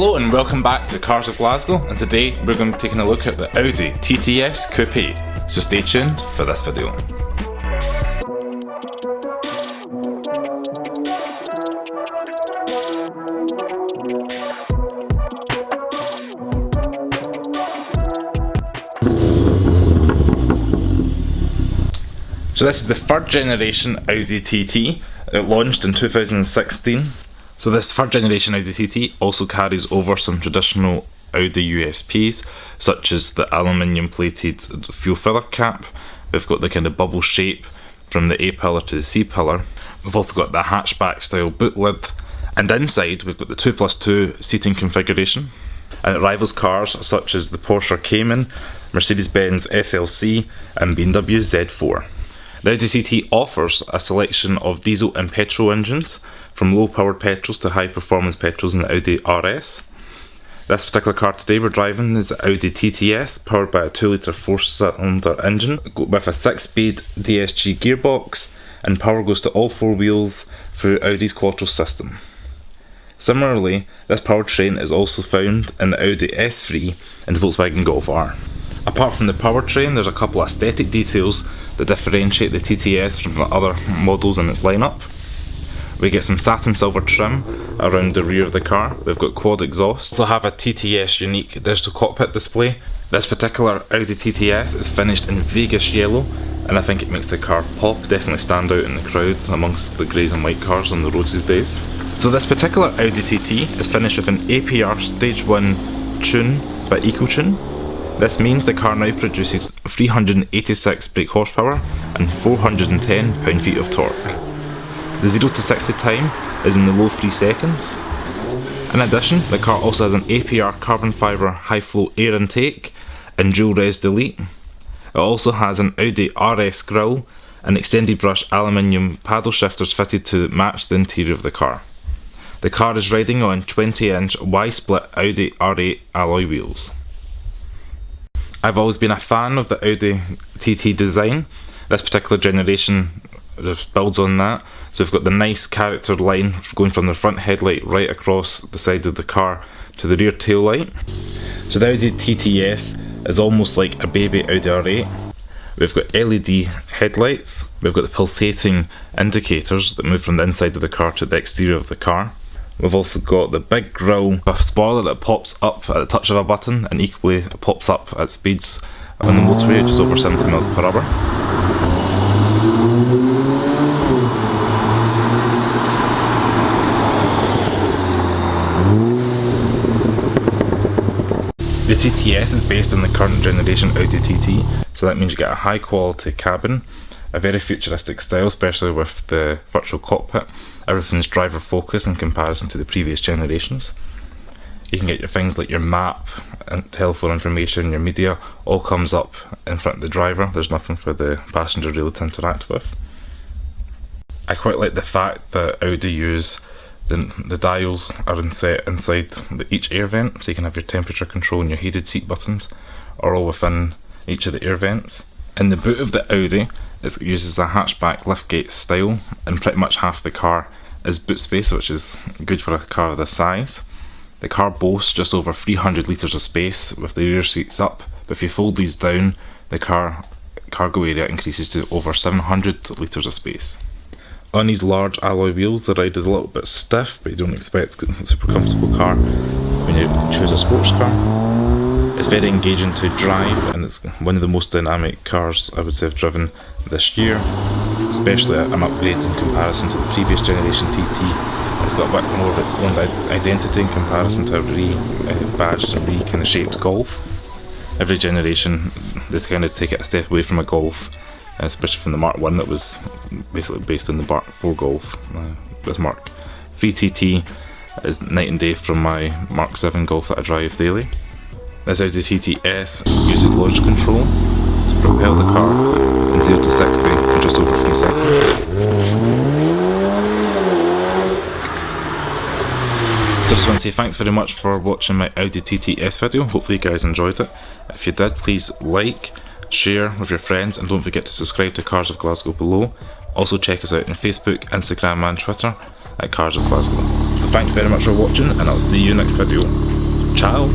Hello and welcome back to Cars of Glasgow, and today we're going to be taking a look at the Audi TTS coupe, so stay tuned for this video. So this is the third generation Audi TT. It launched in 2016. So this third generation Audi TT also carries over some traditional Audi USPs, such as the aluminium plated fuel filler cap. We've got the kind of bubble shape from the A pillar to the C pillar. We've also got the hatchback style boot lid, and inside we've got the 2+2 seating configuration. And it rivals cars such as the Porsche Cayman, Mercedes-Benz SLC and BMW Z4. The Audi TT offers a selection of diesel and petrol engines, from low-powered petrols to high-performance petrols in the Audi RS. This particular car today we're driving is the Audi TTS, powered by a 2-litre 4-cylinder engine with a 6-speed DSG gearbox, and power goes to all four wheels through Audi's Quattro system. Similarly, this powertrain is also found in the Audi S3 and the Volkswagen Golf R. Apart from the powertrain, there's a couple of aesthetic details that differentiate the TTS from the other models in its lineup. We get some satin silver trim around the rear of the car. We've got quad exhaust. We also have a TTS unique digital cockpit display. This particular Audi TTS is finished in Vegas yellow, and I think it makes the car pop, definitely stand out in the crowds amongst the greys and white cars on the roads these days. So this particular Audi TT is finished with an APR Stage 1 tune by EcoTune. This means the car now produces 386 brake horsepower and 410 pound-feet of torque. The 0 to 60 time is in the low 3 seconds. In addition, the car also has an APR carbon fibre high flow air intake and dual res delete. It also has an Audi RS grille and extended brush aluminium paddle shifters fitted to match the interior of the car. The car is riding on 20-inch Y-split Audi R8 alloy wheels. I've always been a fan of the Audi TT design. This particular generation just builds on that. So we've got the nice character line going from the front headlight right across the side of the car to the rear tail light. So the Audi TTS is almost like a baby Audi R8. We've got LED headlights, we've got the pulsating indicators that move from the inside of the car to the exterior of the car. We've also got the big grille, a spoiler that pops up at the touch of a button, and equally it pops up at speeds on the motorway just over 70 mph. The TTS is based on the current generation Audi TT, so that means you get a high quality cabin, a very futuristic style, especially with the virtual cockpit. Everything's driver focused in comparison to the previous generations. You can get your things like your map and telephone information, your media, all comes up in front of the driver. There's nothing for the passenger really to interact with. I quite like the fact that Audi use the dials are set inside each air vent, so you can have your temperature control and your heated seat buttons are all within each of the air vents. In the boot of the Audi, it uses the hatchback liftgate style, and pretty much half the car is boot space, which is good for a car of this size. The car boasts just over 300 litres of space with the rear seats up, but if you fold these down, the cargo area increases to over 700 litres of space. On these large alloy wheels, the ride is a little bit stiff, but you don't expect a super comfortable car when you choose a sports car. It's very engaging to drive, and it's one of the most dynamic cars I would say I've driven this year, especially an upgrade in comparison to the previous generation TT. It's got a bit more of its own identity in comparison to a re-badged and re-kind-of shaped Golf. Every generation they kind of take it a step away from a Golf, especially from the Mark 1 that was basically based on the Mark 4 Golf. This Mark 3 TT is night and day from my Mark 7 Golf that I drive daily. This Audi TTS uses launch control to propel the car in 0 to 60 in just over 3 seconds. So I just want to say thanks very much for watching my Audi TTS video. Hopefully you guys enjoyed it. If you did, please like, share with your friends, and don't forget to subscribe to Cars of Glasgow below. Also check us out on Facebook, Instagram and Twitter at Cars of Glasgow. So thanks very much for watching, and I'll see you next video. Ciao!